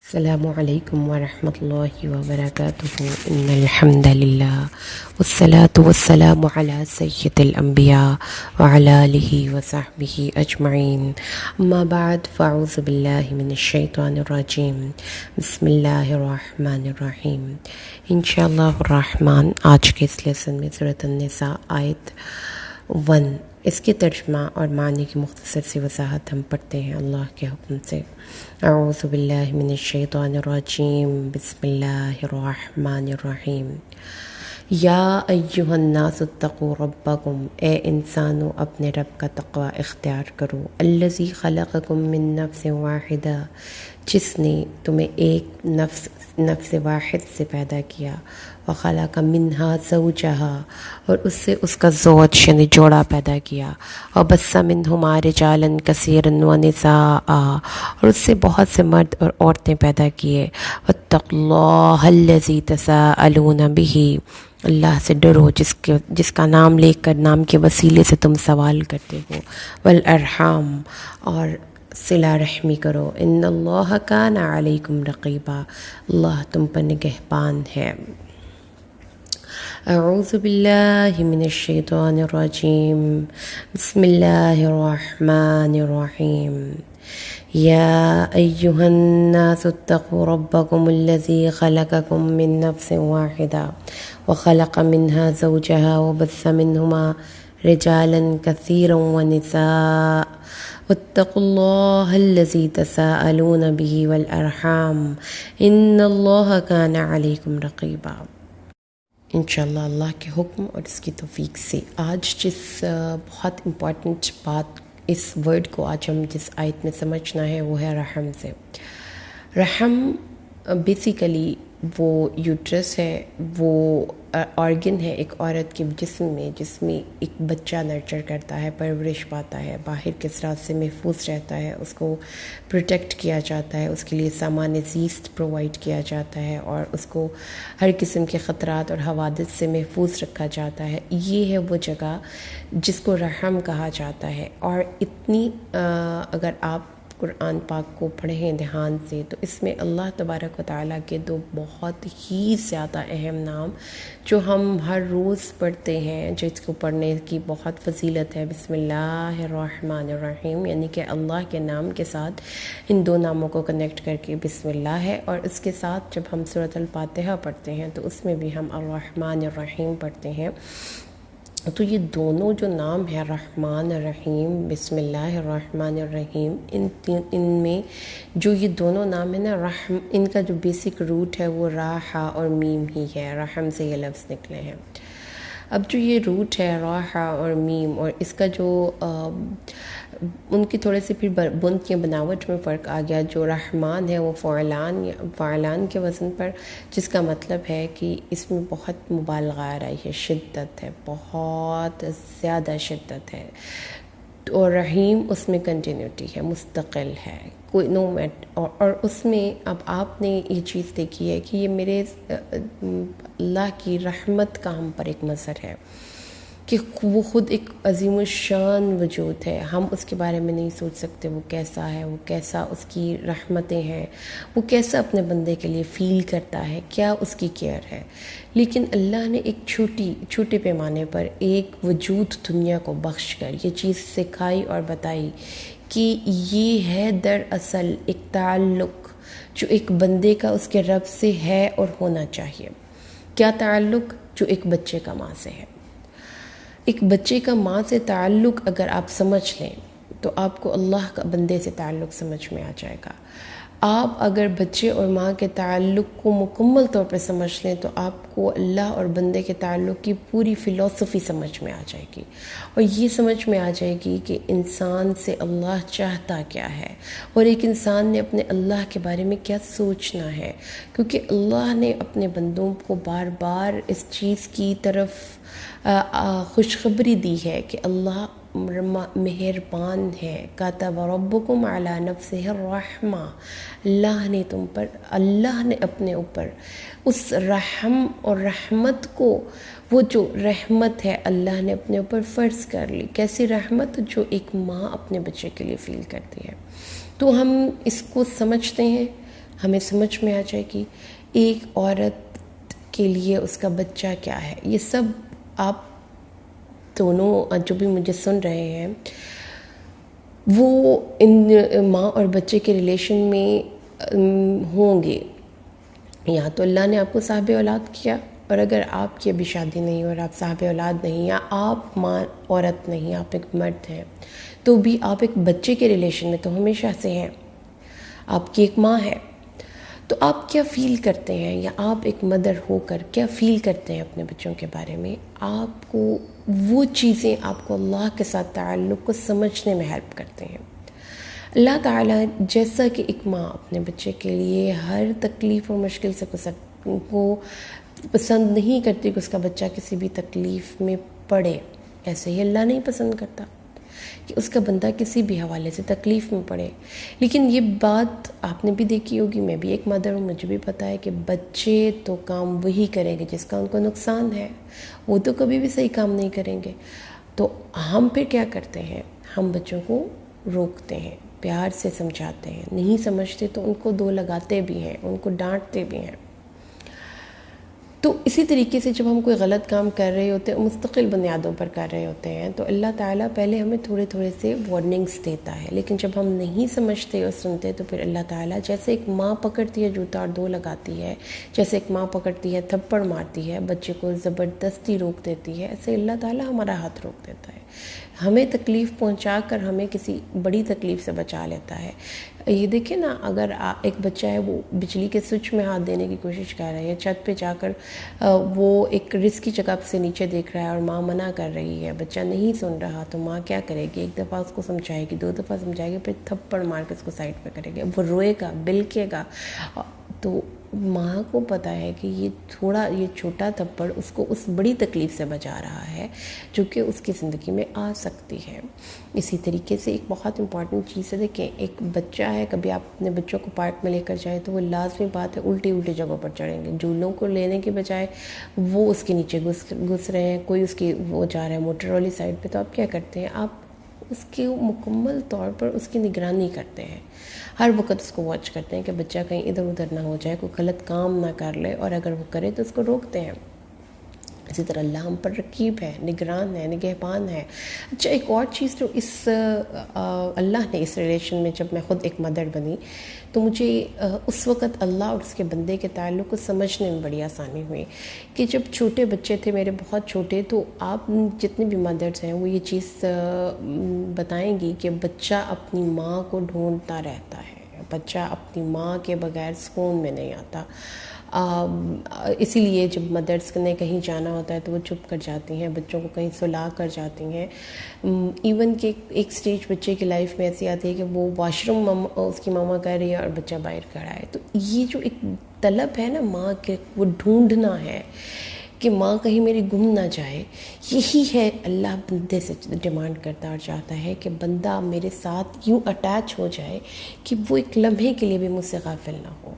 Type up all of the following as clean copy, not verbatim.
السلام علیکم ورحمۃ اللہ وبرکاتہ ان الحمد للہ والصلاة والسلام علی سید الانبیاء وعلی آلہ وصحبہ اجمعین اما بعد فاعوذ باللہ من الشیطان الرجیم بسم اللہ الرحمن الرحیم انشاءاللہ الرحمن آج کے اس لیسن میں سورۃ النساء آیت 1 اس کے ترجمہ اور معنی کی مختصر سی وضاحت ہم پڑھتے ہیں اللہ کے حکم سے۔ اعوذ باللہ من الشیطان الرجیم بسم اللہ الرحمن الرحیم۔ یا ایہا الناس اتقوا ربکم، اے انسانو اپنے رب کا تقوی اختیار کرو، الذی خلقکم من نفس واحدہ، جس نے تمہیں ایک نفس واحد سے پیدا کیا، وخلق منہا زوجہا، اور اس سے اس کا زوج یعنی جوڑا پیدا کیا، وبث منہما رجالا کثیرا ونساء، اور اس سے بہت سے مرد اور عورتیں پیدا کیے، واتقوا اللہ الذی تساءلون بہ، اللہ سے ڈرو جس کا نام لے کر نام کے وسیلے سے تم سوال کرتے ہو، والارحام، اور صلہ رحمی کرو، ان اللہ کان علیکم رقیبا، اللہ تم پر نگہبان ہے۔ اعوذ باللہ من الشیطان الرجیم بسم اللہ الرحمن الرحیم۔ یا ایہا الناس اتقوا ربکم الذی خلقکم من نفس واحدہ وخلق منہا زوجہا وبث منہما رجالا کثیرا ونساء واتقوا اللہ الذی تساءلون بہ والارحام ان اللہ کان علیکم رقیبا۔ انشاءاللہ اللہ کے حکم اور اس کی توفیق سے آج جس بہت امپورٹنٹ بات، اس ورڈ کو آج ہم جس آیت میں سمجھنا ہے وہ ہے رحم سے۔ رحم بیسیکلی وہ یوٹرس ہے، وہ آرگن ہے ایک عورت کے جسم میں جس میں ایک بچہ نرچر کرتا ہے، پرورش پاتا ہے، باہر کے اثرات سے محفوظ رہتا ہے، اس کو پروٹیکٹ کیا جاتا ہے، اس کے لیے سامان زیست پرووائڈ کیا جاتا ہے اور اس کو ہر قسم کے خطرات اور حوادث سے محفوظ رکھا جاتا ہے۔ یہ ہے وہ جگہ جس کو رحم کہا جاتا ہے۔ اور اتنی اگر آپ قرآن پاک کو پڑھیں دھیان سے تو اس میں اللہ تبارک و تعالیٰ کے دو بہت ہی زیادہ اہم نام جو ہم ہر روز پڑھتے ہیں، جس کو پڑھنے کی بہت فضیلت ہے، بسم اللہ الرحمن الرحیم، یعنی کہ اللہ کے نام کے ساتھ ان دو ناموں کو کنیکٹ کر کے بسم اللہ ہے، اور اس کے ساتھ جب ہم سورۃ الفاتحہ پڑھتے ہیں تو اس میں بھی ہم الرحمن الرحیم پڑھتے ہیں۔ تو یہ دونوں جو نام ہیں رحمان الرحیم، بسم اللہ الرحمن الرحیم، ان میں جو یہ دونوں نام ہیں نا، رحم، ان کا جو بیسک روٹ ہے وہ را، ہا اور میم ہی ہے، رحم سے یہ لفظ نکلے ہیں۔ اب جو یہ روٹ ہے را، ہا اور میم، اور اس کا جو ان کی تھوڑے سے پھر بند کی بناوٹ میں فرق آ گیا۔ جو رحمان ہے وہ فعلان کے وزن پر، جس کا مطلب ہے کہ اس میں بہت مبالغہ آ رہی ہے، شدت ہے، بہت زیادہ شدت ہے، اور رحیم اس میں کنٹینیوٹی ہے، مستقل ہے، کوئی نو میٹ، اور اس میں اب آپ نے یہ چیز دیکھی ہے کہ یہ میرے اللہ کی رحمت کا ہم پر ایک مظہر ہے کہ وہ خود ایک عظیم الشان وجود ہے، ہم اس کے بارے میں نہیں سوچ سکتے وہ کیسا ہے، وہ کیسا اس کی رحمتیں ہیں، وہ کیسا اپنے بندے کے لیے فیل کرتا ہے، کیا اس کی کیئر ہے۔ لیکن اللہ نے ایک چھوٹے پیمانے پر ایک وجود دنیا کو بخش کر یہ چیز سکھائی اور بتائی کہ یہ ہے دراصل ایک تعلق جو ایک بندے کا اس کے رب سے ہے اور ہونا چاہیے۔ کیا تعلق؟ جو ایک بچے کا ماں سے ہے۔ ایک بچے کا ماں سے تعلق اگر آپ سمجھ لیں تو آپ کو اللہ کا بندے سے تعلق سمجھ میں آ جائے گا۔ آپ اگر بچے اور ماں کے تعلق کو مکمل طور پر سمجھ لیں تو آپ کو اللہ اور بندے کے تعلق کی پوری فلسفی سمجھ میں آ جائے گی، اور یہ سمجھ میں آ جائے گی کہ انسان سے اللہ چاہتا کیا ہے، اور ایک انسان نے اپنے اللہ کے بارے میں کیا سوچنا ہے، کیونکہ اللہ نے اپنے بندوں کو بار بار اس چیز کی طرف خوشخبری دی ہے کہ اللہ مہربان ہے، کاتب ربکم علی نفسہ الرحمہ، اللہ نے اپنے اوپر اس رحم اور رحمت کو، وہ جو رحمت ہے اللہ نے اپنے اوپر فرض کر لی۔ کیسی رحمت؟ جو ایک ماں اپنے بچے کے لیے فیل کرتی ہے۔ تو ہم اس کو سمجھتے ہیں، ہمیں سمجھ میں آ جائے گی ایک عورت کے لیے اس کا بچہ کیا ہے. یہ سب آپ دونوں جو بھی مجھے سن رہے ہیں وہ ان ماں اور بچے کے ریلیشن میں ہوں گے. یا تو اللہ نے آپ کو صاحب اولاد کیا، اور اگر آپ کی ابھی شادی نہیں اور آپ صاحب اولاد نہیں، یا آپ ماں عورت نہیں، آپ ایک مرد ہیں، تو بھی آپ ایک بچے کے ریلیشن میں تو ہمیشہ سے ہیں. آپ کی ایک ماں ہے، تو آپ کیا فیل کرتے ہیں، یا آپ ایک مدر ہو کر کیا فیل کرتے ہیں اپنے بچوں کے بارے میں. آپ کو وہ چیزیں آپ کو اللہ کے ساتھ تعلق کو سمجھنے میں ہیلپ کرتے ہیں. اللہ تعالیٰ جیسا کہ ایک ماں اپنے بچے کے لیے ہر تکلیف اور مشکل سے کو پسند نہیں کرتی کہ اس کا بچہ کسی بھی تکلیف میں پڑے، ایسے ہی اللہ نہیں پسند کرتا کہ اس کا بندہ کسی بھی حوالے سے تکلیف میں پڑے. لیکن یہ بات آپ نے بھی دیکھی ہوگی، میں بھی ایک مدر ہوں، مجھے بھی پتہ ہے کہ بچے تو کام وہی کریں گے جس کا ان کو نقصان ہے، وہ تو کبھی بھی صحیح کام نہیں کریں گے. تو ہم پھر کیا کرتے ہیں، ہم بچوں کو روکتے ہیں، پیار سے سمجھاتے ہیں، نہیں سمجھتے تو ان کو دو لگاتے بھی ہیں، ان کو ڈانٹتے بھی ہیں. تو اسی طریقے سے جب ہم کوئی غلط کام کر رہے ہوتے ہیں، مستقل بنیادوں پر کر رہے ہوتے ہیں، تو اللہ تعالیٰ پہلے ہمیں تھوڑے تھوڑے سے وارننگز دیتا ہے. لیکن جب ہم نہیں سمجھتے اور سنتے تو پھر اللہ تعالیٰ جیسے ایک ماں پکڑتی ہے جوتا اور دو لگاتی ہے، جیسے ایک ماں پکڑتی ہے تھپڑ مارتی ہے، بچے کو زبردستی روک دیتی ہے، ایسے اللہ تعالیٰ ہمارا ہاتھ روک دیتا ہے، ہمیں تکلیف پہنچا کر ہمیں کسی بڑی تکلیف سے بچا لیتا ہے. یہ دیکھیں نا، اگر ایک بچہ ہے وہ بجلی کے سوئچ میں ہاتھ دینے کی کوشش کر رہا ہے، یا چھت پہ جا کر وہ ایک رسکی جگہ سے نیچے دیکھ رہا ہے اور ماں منع کر رہی ہے، بچہ نہیں سن رہا، تو ماں کیا کرے گی؟ ایک دفعہ اس کو سمجھائے گی، دو دفعہ سمجھائے گی، پھر تھپڑ مار کے اس کو سائڈ پہ کرے گی. وہ روئے گا، بلکے گا. تو ماں کو پتہ ہے کہ یہ چھوٹا تھپڑ اس کو اس بڑی تکلیف سے بچا رہا ہے جو کہ اس کی زندگی میں آ سکتی ہے. اسی طریقے سے ایک بہت امپورٹنٹ چیز ہے، دیکھیں ایک بچہ ہے، کبھی آپ اپنے بچوں کو پارک میں لے کر جائیں تو وہ لازمی بات ہے الٹی جگہوں پر چڑھیں گے. جھولوں کو لینے کے بجائے وہ اس کے نیچے گھس رہے ہیں، کوئی اس کی وہ جا رہا ہے موٹر والی سائڈ پہ، تو آپ کیا کرتے ہیں؟ آپ اس کے مکمل طور پر اس کی نگرانی کرتے ہیں، ہر وقت اس کو واچ کرتے ہیں کہ بچہ کہیں ادھر ادھر نہ ہو جائے، کوئی غلط کام نہ کر لے، اور اگر وہ کرے تو اس کو روکتے ہیں. اسی طرح اللہ ہم پر رقیب ہے، نگران ہے، نگہبان ہے. اچھا، ایک اور چیز جو اللہ نے اس ریلیشن میں، جب میں خود ایک مدر بنی تو مجھے اس وقت اللہ اور اس کے بندے کے تعلق کو سمجھنے میں بڑی آسانی ہوئی کہ جب چھوٹے بچے تھے میرے، بہت چھوٹے، تو آپ جتنے بھی مدرس ہیں وہ یہ چیز بتائیں گی کہ بچہ اپنی ماں کو ڈھونڈتا رہتا ہے، بچہ اپنی ماں کے بغیر سکون میں نہیں آتا. اسی لیے جب مدرس نے کہیں جانا ہوتا ہے تو وہ چپ کر جاتی ہیں، بچوں کو کہیں سلا کر جاتی ہیں. ایون کہ ایک سٹیج بچے کی لائف میں ایسی آتی ہے کہ وہ واش روم اس کی ماما کر رہی ہے اور بچہ باہر کھڑا ہے. تو یہ جو ایک طلب ہے نا ماں کے، وہ ڈھونڈنا ہے کہ ماں کہیں میری گم نہ جائے، یہی ہے اللہ بندے سے ڈیمانڈ کرتا اور چاہتا ہے کہ بندہ میرے ساتھ یوں اٹیچ ہو جائے کہ وہ ایک لمحے کے لیے بھی مجھ سے غافل نہ ہو،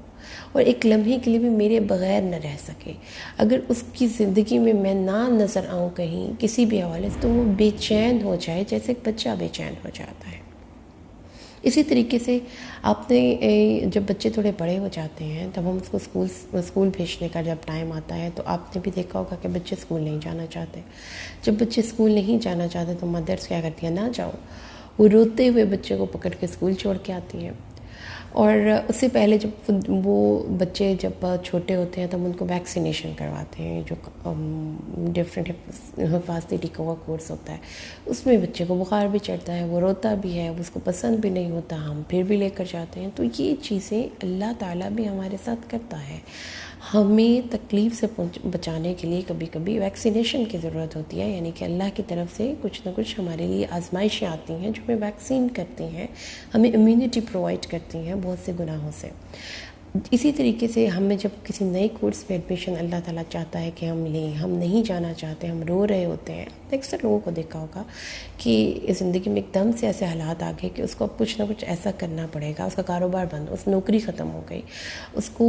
اور ایک لمحے کے لیے بھی میرے بغیر نہ رہ سکے. اگر اس کی زندگی میں میں نہ نظر آؤں کہیں کسی بھی حوالے سے، تو وہ بے چین ہو جائے جیسے ایک بچہ بے چین ہو جاتا ہے. اسی طریقے سے آپ نے جب بچے تھوڑے بڑے ہو جاتے ہیں تب ہم اس کو اسکول بھیجنے کا جب ٹائم آتا ہے تو آپ نے بھی دیکھا ہوگا کہ بچے اسکول نہیں جانا چاہتے. جب بچے اسکول نہیں جانا چاہتے تو مدرس کیا کرتی ہیں؟ نہ جاؤ. وہ روتے ہوئے بچے کو پکڑ کے اسکول چھوڑ کے آتی ہیں. اور اس سے پہلے جب وہ بچے جب چھوٹے ہوتے ہیں تب ان کو ویکسینیشن کرواتے ہیں، جو ڈفرینٹ حفاظتی ٹیکوں کا کورس ہوتا ہے. اس میں بچے کو بخار بھی چڑھتا ہے، وہ روتا بھی ہے، اس کو پسند بھی نہیں ہوتا، ہم پھر بھی لے کر جاتے ہیں. تو یہ چیزیں اللہ تعالیٰ بھی ہمارے ساتھ کرتا ہے. ہمیں تکلیف سے بچانے کے لیے کبھی کبھی ویکسینیشن کی ضرورت ہوتی ہے، یعنی کہ اللہ کی طرف سے کچھ نہ کچھ ہمارے لیے آزمائشیں آتی ہیں جو ہمیں ویکسین کرتی ہیں، ہمیں امیونٹی پرووائڈ کرتی ہیں بہت سے گناہوں سے. اسی طریقے سے ہمیں جب کسی نئے کورس میں ایڈمیشن اللہ تعالیٰ چاہتا ہے کہ ہم لیں، ہم نہیں جانا چاہتے، ہم رو رہے ہوتے ہیں. اکثر لوگوں کو دیکھا ہوگا کہ زندگی میں ایک دم سے ایسے حالات آ گئے کہ اس کو اب کچھ نہ کچھ ایسا کرنا پڑے گا، اس کا کاروبار بند، اس نوکری ختم ہو گئی، اس کو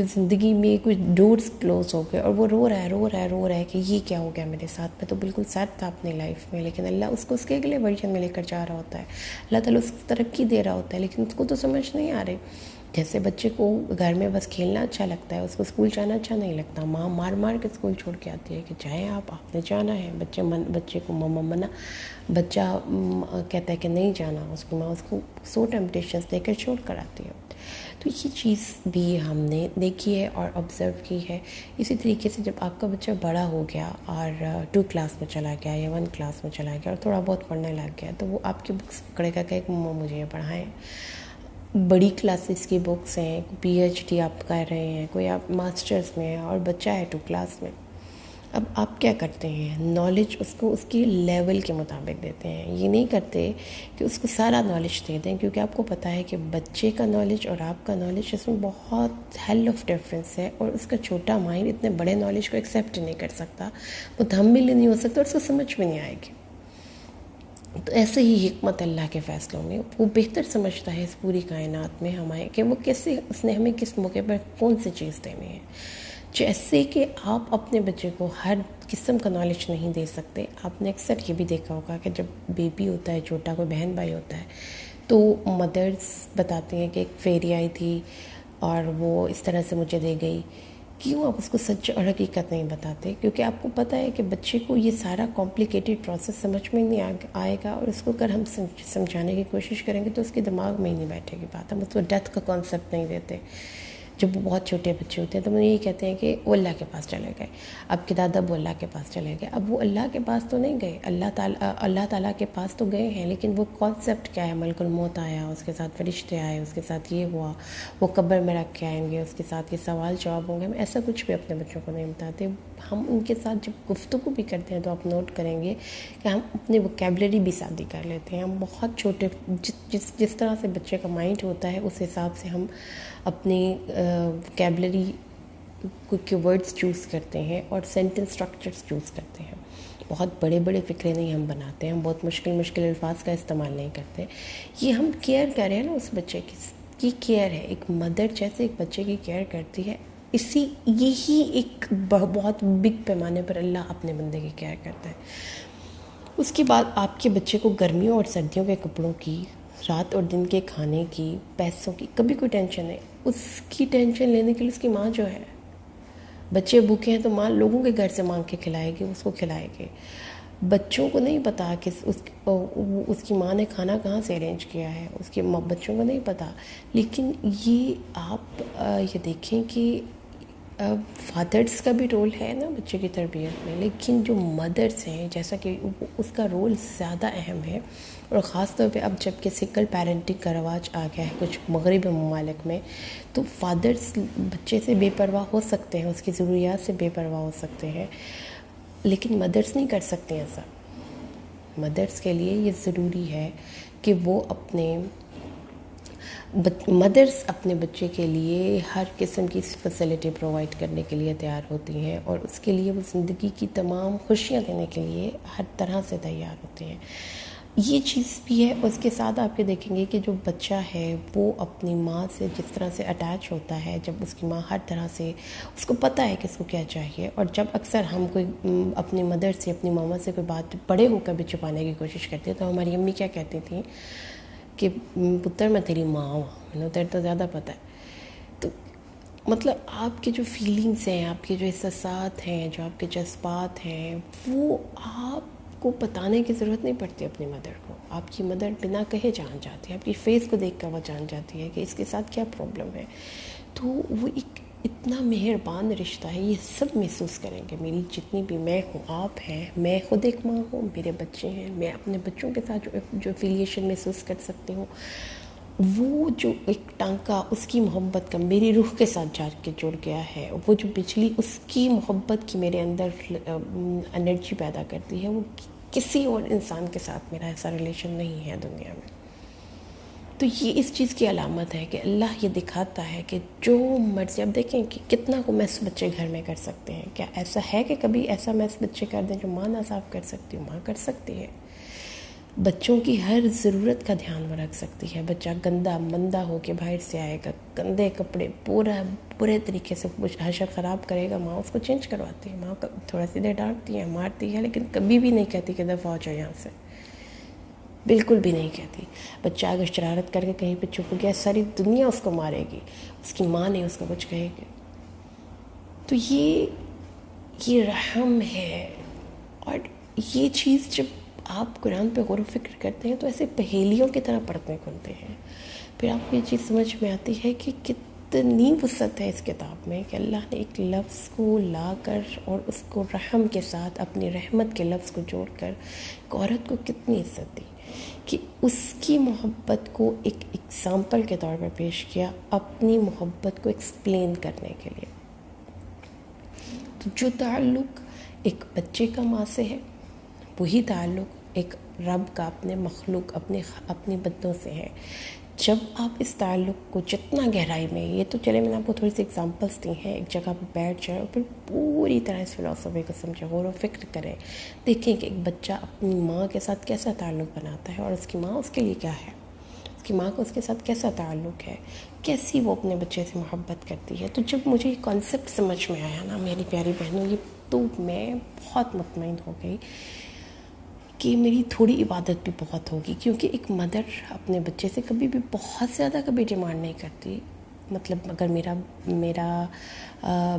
زندگی میں کچھ ڈورز کلوز ہو گئے، اور وہ رو رہا ہے کہ یہ کیا ہو گیا میرے ساتھ. میں تو بالکل سیٹ تھا اپنی لائف میں، لیکن اللہ اس کو اس کے اگلے ورژن میں لے کر جا رہا ہوتا ہے. اللہ تعالیٰ اس کو ترقی دے رہا ہوتا ہے، لیکن اس کو تو سمجھ نہیں آ رہی. جیسے بچے کو گھر میں بس کھیلنا اچھا لگتا ہے، اس کو اسکول جانا اچھا نہیں لگتا، ماں مار مار کے اسکول چھوڑ کے آتی ہے کہ جائیں آپ نے جانا ہے، بچے کو ماما منع، بچہ کہتا ہے کہ نہیں جانا، اس کی ماں اس کو 100 ٹیمپٹیشنز دے کر چھوڑ کر آتی ہے۔ تو یہ چیز بھی ہم نے دیکھی ہے اور آبزرو کی ہے۔ اسی طریقے سے جب آپ کا بچہ بڑا ہو گیا اور 2 کلاس میں چلا گیا یا 1 کلاس میں چلا گیا اور تھوڑا بہت پڑھنے لگ گیا، تو وہ آپ کی بکس پکڑے گا کہ مما مجھے یہ پڑھائیں۔ بڑی کلاسز کی بکس ہیں، پی ایچ ڈی آپ کر رہے ہیں، کوئی آپ ماسٹرز میں ہیں اور بچہ ہے 2 کلاس میں، اب آپ کیا کرتے ہیں؟ نالج اس کو اس کی لیول کے مطابق دیتے ہیں، یہ نہیں کرتے کہ اس کو سارا نالج دے دیں، کیونکہ آپ کو پتہ ہے کہ بچے کا نالج اور آپ کا نالج اس میں بہت ہیل آف ڈفرینس ہے، اور اس کا چھوٹا مائنڈ اتنے بڑے نالج کو ایکسیپٹ نہیں کر سکتا، متحمل نہیں ہو سکتا، اور اس کو سمجھ میں نہیں آئے گی۔ تو ایسے ہی حکمت اللہ کے فیصلوں میں وہ بہتر سمجھتا ہے اس پوری کائنات میں ہمیں کہ وہ کیسے، اس نے ہمیں کس موقع پر کون سی چیز دینی ہے۔ جیسے کہ آپ اپنے بچے کو ہر قسم کا نالج نہیں دے سکتے، آپ نے اکثر یہ بھی دیکھا ہوگا کہ جب بیبی ہوتا ہے چھوٹا، کوئی بہن بھائی ہوتا ہے، تو مدرز بتاتی ہیں کہ ایک فیری آئی تھی اور وہ اس طرح سے مجھے دے گئی۔ کیوں آپ اس کو سچ اور حقیقت نہیں بتاتے؟ کیونکہ آپ کو پتہ ہے کہ بچے کو یہ سارا کمپلیکیٹڈ پروسیس سمجھ میں نہیں آئے گا، اور اس کو اگر ہم سمجھانے کی کوشش کریں گے تو اس کے دماغ میں ہی نہیں بیٹھے گی بات۔ ہم اس کو ڈیتھ کا کانسیپٹ نہیں دیتے۔ جب وہ بہت چھوٹے بچے ہوتے ہیں تو وہ یہی کہتے ہیں کہ وہ اللہ کے پاس چلے گئے، اب کے دادا وہ اللہ کے پاس چلے گئے۔ اب وہ اللہ کے پاس تو نہیں گئے، اللہ تعالیٰ کے پاس تو گئے ہیں، لیکن وہ کانسیپٹ کیا ہے؟ ملک الموت آیا، اس کے ساتھ فرشتے آئے، اس کے ساتھ یہ ہوا، وہ قبر میں رکھ کے آئیں گے، اس کے ساتھ یہ سوال جواب ہوں گے۔ ہم ایسا کچھ بھی اپنے بچوں کو نہیں بتاتے۔ ہم ان کے ساتھ جب گفتگو بھی کرتے ہیں تو آپ نوٹ کریں گے کہ ہم اپنی ووکیبلری بھی سادی کر لیتے ہیں۔ ہم بہت چھوٹے، جس طرح سے بچے کا مائنڈ ہوتا ہے اس حساب سے ہم اپنی ووکیبلری کے ورڈز چوز کرتے ہیں اور سینٹنس اسٹرکچرز چوز کرتے ہیں۔ بہت بڑے بڑے فقرے نہیں ہم بناتے ہیں، ہم بہت مشکل الفاظ کا استعمال نہیں کرتے۔ یہ ہم کیئر کر رہے ہیں نا اس بچے کی کیئر ہے، ایک مدر جیسے ایک بچے کی کیئر کرتی ہے، یہی ایک بہت بگ پیمانے پر اللہ اپنے بندے کی کیئر کرتا ہے۔ اس کے بعد آپ کے بچے کو گرمیوں اور سردیوں کے کپڑوں کی، رات اور دن کے کھانے کی، پیسوں کی کبھی کوئی ٹینشن نہیں۔ اس کی ٹینشن لینے کے لیے اس کی ماں جو ہے، بچے بھوکے ہیں تو ماں لوگوں کے گھر سے مانگ کے کھلائے گی، اس کو کھلائے گی۔ بچوں کو نہیں پتا کہ اس کی ماں نے کھانا کہاں سے ارینج کیا ہے، اس کے بچوں کو نہیں پتا۔ لیکن یہ آپ یہ دیکھیں کہ فادرز کا بھی رول ہے نا بچے کی تربیت میں، لیکن جو مدرز ہیں جیسا کہ اس کا رول زیادہ اہم ہے، اور خاص طور پہ اب جب کہ سنگل پیرنٹنگ کا رواج آ گیا ہے کچھ مغربی ممالک میں، تو فادرز بچے سے بے پرواہ ہو سکتے ہیں، اس کی ضروریات سے بے پرواہ ہو سکتے ہیں، لیکن مدرز نہیں کر سکتے ایسا۔ مدرز کے لیے یہ ضروری ہے کہ وہ مدرز اپنے بچے کے لیے ہر قسم کی فیسلٹی پرووائڈ کرنے کے لیے تیار ہوتی ہیں، اور اس کے لیے وہ زندگی کی تمام خوشیاں دینے کے لیے ہر طرح سے تیار ہوتی ہیں۔ یہ چیز بھی ہے۔ اس کے ساتھ آپ کے دیکھیں گے کہ جو بچہ ہے وہ اپنی ماں سے جس طرح سے اٹیچ ہوتا ہے، جب اس کی ماں ہر طرح سے اس کو پتہ ہے کہ اس کو کیا چاہیے، اور جب اکثر ہم کوئی اپنی مدر سے، اپنی ماما سے کوئی بات بڑے ہو کر بھی چھپانے کی کوشش کرتے ہیں، تو ہماری امی کیا کہتی تھیں کہ پتر میں تیری ماں ہوں، میں تیرے تو زیادہ پتہ ہے۔ تو مطلب آپ کے جو فیلنگز ہیں، آپ کے جو احساسات ہیں، جو آپ کے جذبات ہیں، وہ آپ کو بتانے کی ضرورت نہیں پڑتی اپنی مدر کو۔ آپ کی مدر بنا کہے جان جاتی ہے، آپ کی فیس کو دیکھ کر وہ جان جاتی ہے کہ اس کے ساتھ کیا پرابلم ہے۔ تو وہ ایک اتنا مہربان رشتہ ہے، یہ سب محسوس کریں گے۔ میری جتنی بھی میں ہوں، آپ ہیں، میں خود ایک ماں ہوں، میرے بچے ہیں، میں اپنے بچوں کے ساتھ جو افیلیشن محسوس کر سکتی ہوں، وہ جو ایک ٹانکا اس کی محبت کا میری روح کے ساتھ جا کے جڑ گیا ہے، وہ جو بجلی اس کی محبت کی میرے اندر انرجی پیدا کرتی ہے، وہ کسی اور انسان کے ساتھ میرا ایسا ریلیشن نہیں ہے دنیا میں۔ تو یہ اس چیز کی علامت ہے کہ اللہ یہ دکھاتا ہے کہ جو مرضی، اب دیکھیں کہ کتنا کو میس بچے گھر میں کر سکتے ہیں۔ کیا ایسا ہے کہ کبھی ایسا میس بچے کر دیں جو ماں نہ صاف کر سکتی ہو؟ ماں کر سکتی ہے۔ بچوں کی ہر ضرورت کا دھیان وہ رکھ سکتی ہے۔ بچہ گندا مندہ ہو کے باہر سے آئے گا، گندے کپڑے پورے طریقے سے حشر خراب کرے گا، ماں اس کو چینج کرواتی ہے، ماں تھوڑا سی دیر ڈانٹتی ہے، مارتی ہے، لیکن کبھی بھی نہیں کہتی کہ دفعہ ہو جائے یہاں سے۔ بالکل بھی نہیں کہتی. بچہ اگر شرارت کر کے کہیں پہ چھپ گیا ساری دنیا اس کو مارے گی، اس کی ماں نہیں اس کو کچھ کہے گی. تو یہ رحم ہے. اور یہ چیز جب آپ قرآن پہ غور و فکر کرتے ہیں تو ایسے پہیلیوں کی طرح پڑھنے کھلتے ہیں. پھر آپ کو یہ چیز سمجھ میں آتی ہے کہ کتنی وسعت ہے اس کتاب میں، کہ اللہ نے ایک لفظ کو لا کر اور اس کو رحم کے ساتھ اپنی رحمت کے لفظ کو جوڑ کر ایک عورت کو کتنی عزت دی، کہ اس کی محبت کو ایک ایگزامپل کے طور پر پیش کیا اپنی محبت کو ایکسپلین کرنے کے لیے. تو جو تعلق ایک بچے کا ماں سے ہے، وہی تعلق ایک رب کا اپنے مخلوق اپنے بندوں سے ہے. جب آپ اس تعلق کو جتنا گہرائی میں، یہ تو چلے میں نے آپ کو تھوڑی سی ایگزامپلس دی ہیں، ایک جگہ پہ بیٹھ جائیں اور پھر پوری طرح اس فلسفے کو سمجھیں، غور و فکر کریں، دیکھیں کہ ایک بچہ اپنی ماں کے ساتھ کیسا تعلق بناتا ہے اور اس کی ماں اس کے لیے کیا ہے، اس کی ماں کا اس کے ساتھ کیسا تعلق ہے، کیسی وہ اپنے بچے سے محبت کرتی ہے. تو جب مجھے یہ کانسیپٹ سمجھ میں آیا نا میری پیاری بہنوں، یہ تو میں بہت مطمئن ہو گئی کہ میری تھوڑی عبادت بھی بہت ہوگی. کیونکہ ایک مدر اپنے بچے سے کبھی بھی بہت زیادہ کبھی ڈیمانڈ نہیں کرتی. مطلب اگر میرا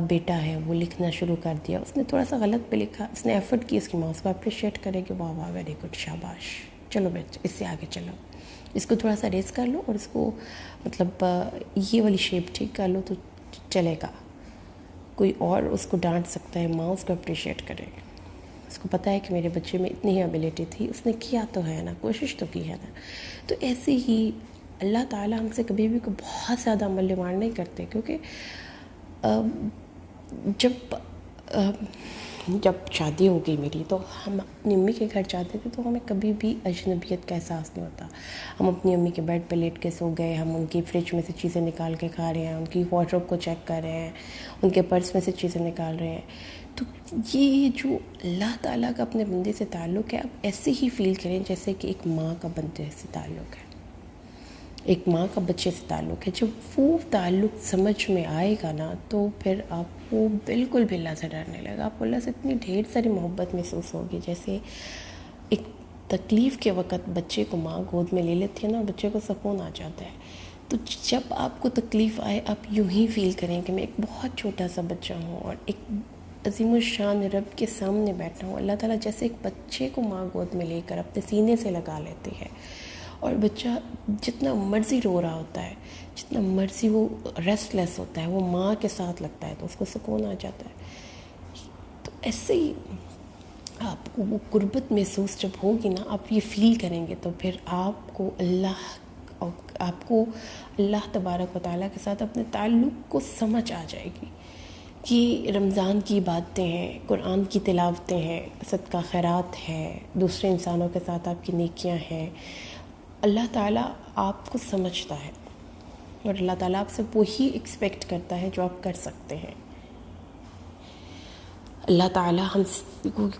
بیٹا ہے وہ لکھنا شروع کر دیا، اس نے تھوڑا سا غلط پہ لکھا، اس نے ایفرٹ کی، اس کی ماں اس کو اپریشیٹ کرے کہ واہ واہ ویری گڈ، شاباش، چلو بیٹا اس سے آگے چلو، اس کو تھوڑا سا ریز کر لو اور اس کو مطلب یہ والی شیپ ٹھیک کر لو تو چلے گا. کوئی اور اس کو ڈانٹ سکتا ہے، ماں اس کو اپریشیٹ کرے گی. اس کو پتہ ہے کہ میرے بچے میں اتنی ہی ابیلٹی تھی، اس نے کیا تو ہے نا، کوشش تو کی ہے نا. تو ایسے ہی اللہ تعالیٰ ہم سے کبھی بھی کوئی بہت زیادہ عمل ڈیمانڈ نہیں کرتے. کیونکہ جب شادی ہو گئی میری تو ہم اپنی امی کے گھر جاتے تھے تو ہمیں کبھی بھی اجنبیت کا احساس نہیں ہوتا. ہم اپنی امی کے بیڈ پہ لیٹ کے سو گئے، ہم ان کی فریج میں سے چیزیں نکال کے کھا رہے ہیں، ان کی وارڈروب کو چیک کر رہے ہیں، ان کے پرس میں سے چیزیں نکال رہے ہیں. تو یہ جو اللہ تعالیٰ کا اپنے بندے سے تعلق ہے، اب ایسے ہی فیل کریں جیسے کہ ایک ماں کا بندے سے تعلق ہے، ایک ماں کا بچے سے تعلق ہے. جب وہ تعلق سمجھ میں آئے گا نا تو پھر آپ کو بالکل بھی اللہ سے ڈرنے لگا. آپ کو اللہ سے اتنی ڈھیر ساری محبت محسوس ہوگی. جیسے ایک تکلیف کے وقت بچے کو ماں گود میں لے لیتی ہے نا، بچے کو سکون آ جاتا ہے. تو جب آپ کو تکلیف آئے آپ یوں ہی فیل کریں کہ میں ایک بہت چھوٹا سا بچہ ہوں اور ایک عظیم الشان رب کے سامنے بیٹھا ہوں. اللہ تعالیٰ جیسے ایک بچے کو ماں گود میں لے کر اپنے سینے سے لگا لیتی ہے، اور بچہ جتنا مرضی رو رہا ہوتا ہے، جتنا مرضی وہ ریسٹ لیس ہوتا ہے، وہ ماں کے ساتھ لگتا ہے تو اس کو سکون آ جاتا ہے. تو ایسے ہی آپ کو وہ قربت محسوس جب ہوگی نا، آپ یہ فیل کریں گے تو پھر آپ کو اللہ تبارک و تعالیٰ کے ساتھ اپنے تعلق کو سمجھ آ جائے گی کہ رمضان کی باتیں ہیں، قرآن کی تلاوتیں ہیں، صدقہ خیرات ہے، دوسرے انسانوں کے ساتھ آپ کی نیکیاں ہیں. اللہ تعالیٰ آپ کو سمجھتا ہے اور اللہ تعالیٰ آپ سے وہی ایکسپیکٹ کرتا ہے جو آپ کر سکتے ہیں. اللہ تعالیٰ ہم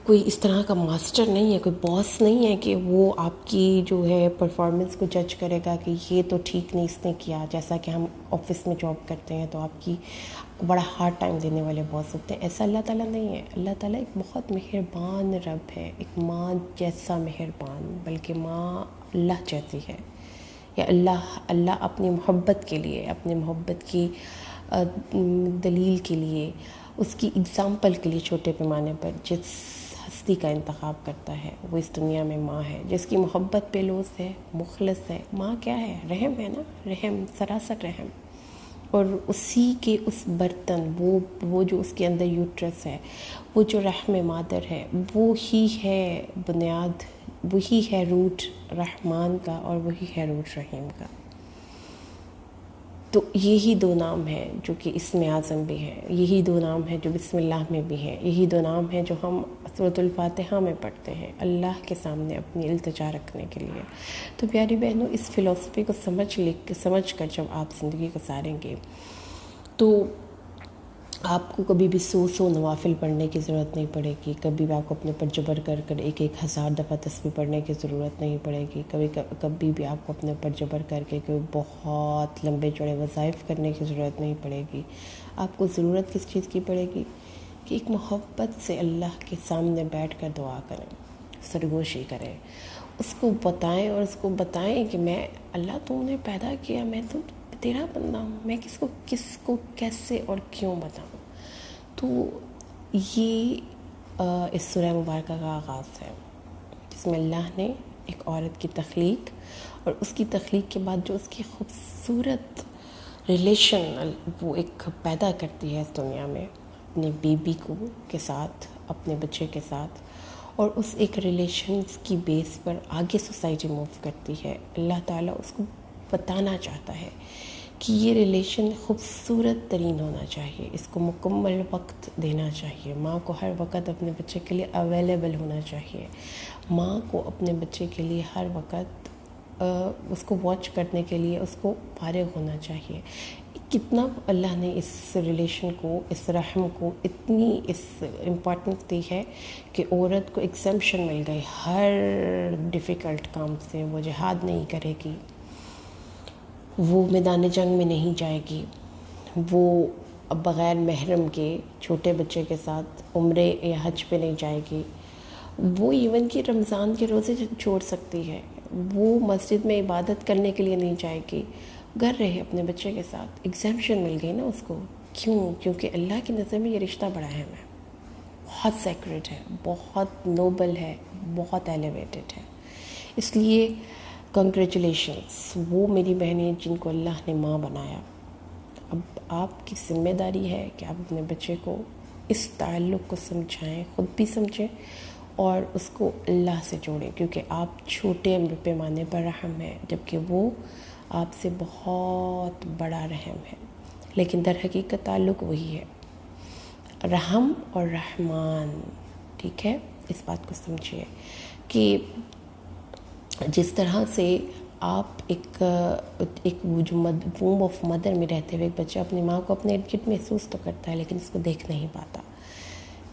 کوئی اس طرح کا ماسٹر نہیں ہے، کوئی باس نہیں ہے کہ وہ آپ کی جو ہے پرفارمنس کو جج کرے گا کہ یہ تو ٹھیک نہیں اس نے کیا. جیسا کہ ہم آفس میں جاب کرتے ہیں تو آپ کو بڑا ہارڈ ٹائم دینے والے باس ہوتے ہیں. ایسا اللہ تعالیٰ نہیں ہے. اللہ تعالیٰ ایک بہت مہربان رب ہے، ایک ماں جیسا مہربان، بلکہ ماں اللہ جیسی ہے. یا اللہ اپنی محبت کے لیے، اپنی محبت کی دلیل کے لیے، اس کی اگزامپل کے لیے چھوٹے پیمانے پر جس ہستی کا انتخاب کرتا ہے وہ اس دنیا میں ماں ہے، جس کی محبت بے لوث ہے، مخلص ہے. ماں کیا ہے؟ رحم ہے نا، رحم، سراسر رحم. اور اسی کے اس برتن، وہ جو اس کے اندر یوٹرس ہے، وہ جو رحم مادر ہے، وہی ہے بنیاد، وہی ہے روٹ رحمان کا اور وہی ہے روٹ رحیم کا. تو یہی دو نام ہیں جو کہ اسم اعظم بھی ہیں، یہی دو نام ہیں جو بسم اللہ میں بھی ہیں، یہی دو نام ہیں جو ہم سورۃ الفاتحہ میں پڑھتے ہیں اللہ کے سامنے اپنی التجا رکھنے کے لیے. تو پیاری بہنوں، اس فلسفی کو سمجھ کر جب آپ زندگی گزاریں گے تو آپ کو کبھی بھی 100 نوافل پڑھنے کی ضرورت نہیں پڑے گی. کبھی بھی آپ کو اپنے پر جبر کر 1000 دفعہ تسبیح پڑھنے کی ضرورت نہیں پڑے گی. کبھی بھی آپ کو اپنے پر جبر کر کے کوئی بہت لمبے چوڑے وظائف کرنے کی ضرورت نہیں پڑے گی. آپ کو ضرورت کس چیز کی پڑے گی؟ کہ ایک محبت سے اللہ کے سامنے بیٹھ کر دعا کریں، سرگوشی کریں، اس کو بتائیں اور اس کو بتائیں کہ میں اللہ تو نے پیدا کیا، میں تو تیرا بندہ ہوں، میں کس کو کیسے اور کیوں بتاؤں. تو یہ اس سورہ مبارکہ کا آغاز ہے جس میں اللہ نے ایک عورت کی تخلیق اور اس کی تخلیق کے بعد جو اس کی خوبصورت ریلیشن وہ ایک پیدا کرتی ہے اس دنیا میں اپنے بیبی کے ساتھ، اپنے بچے کے ساتھ، اور اس ایک ریلیشنز کی بیس پر آگے سوسائٹی موو کرتی ہے. اللہ تعالیٰ اس کو بتانا چاہتا ہے کہ یہ ریلیشن خوبصورت ترین ہونا چاہیے، اس کو مکمل وقت دینا چاہیے، ماں کو ہر وقت اپنے بچے کے لیے اویلیبل ہونا چاہیے، ماں کو اپنے بچے کے لیے ہر وقت اس کو واچ کرنے کے لیے اس کو فارغ ہونا چاہیے. کتنا اللہ نے اس ریلیشن کو، اس رحم کو اتنی اس امپورٹنٹ دی ہے کہ عورت کو ایگزمپشن مل گئی ہر ڈیفیکلٹ کام سے. وہ جہاد نہیں کرے گی، وہ میدان جنگ میں نہیں جائے گی، وہ بغیر محرم کے چھوٹے بچے کے ساتھ عمرے یا حج پہ نہیں جائے گی، وہ ایون کہ رمضان کے روزے چھوڑ سکتی ہے، وہ مسجد میں عبادت کرنے کے لیے نہیں جائے گی، گھر رہے اپنے بچے کے ساتھ. ایگزمپشن مل گئی نا اس کو. کیوں؟ کیونکہ اللہ کی نظر میں یہ رشتہ بڑا اہم ہے، بہت سیکریٹ ہے، بہت نوبل ہے، بہت ایلیویٹڈ ہے. اس لیے کنگریچولیشنس وہ میری بہنیں جن کو اللہ نے ماں بنایا. اب آپ کی ذمہ داری ہے کہ آپ اپنے بچے کو اس تعلق کو سمجھائیں، خود بھی سمجھیں اور اس کو اللہ سے جوڑیں، کیونکہ آپ چھوٹے پیمانے پر رحم ہے جبکہ وہ آپ سے بہت بڑا رحم ہے. لیکن در حقیقت تعلق وہی ہے، رحم اور رحمان. ٹھیک ہے، اس بات کو سمجھیے کہ جس طرح سے آپ ایک جو ووم آف مدر میں رہتے ہوئے ایک بچہ اپنی ماں کو اپنے ارد گرد محسوس تو کرتا ہے لیکن اس کو دیکھ نہیں پاتا،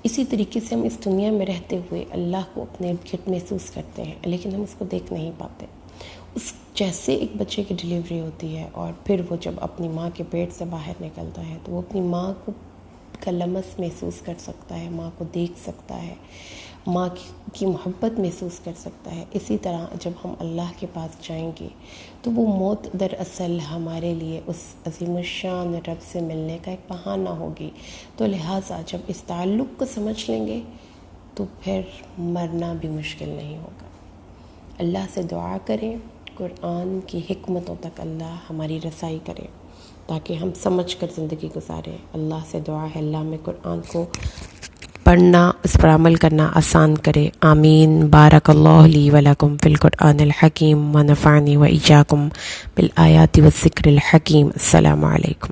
اسی طریقے سے ہم اس دنیا میں رہتے ہوئے اللہ کو اپنے ارد گرد محسوس کرتے ہیں لیکن ہم اس کو دیکھ نہیں پاتے. اس جیسے ایک بچے کی ڈلیوری ہوتی ہے اور پھر وہ جب اپنی ماں کے پیٹ سے باہر نکلتا ہے تو وہ اپنی ماں کا لمس محسوس کر سکتا ہے، ماں کو دیکھ سکتا ہے، ماں کی محبت محسوس کر سکتا ہے. اسی طرح جب ہم اللہ کے پاس جائیں گے تو وہ موت دراصل ہمارے لیے اس عظیم الشان رب سے ملنے کا ایک بہانہ ہوگی. تو لہٰذا جب اس تعلق کو سمجھ لیں گے تو پھر مرنا بھی مشکل نہیں ہوگا. اللہ سے دعا کریں، قرآن کی حکمتوں تک اللہ ہماری رسائی کرے تاکہ ہم سمجھ کر زندگی گزاریں. اللہ سے دعا ہے اللہ میں قرآن کو پڑھنا، اس پر عمل کرنا آسان کرے. آمین. بارک اللہ لی ولکم فی القرآن الحکیم ونفعنی و ایاکم بالآیات والذکر الحکیم. السلام علیکم.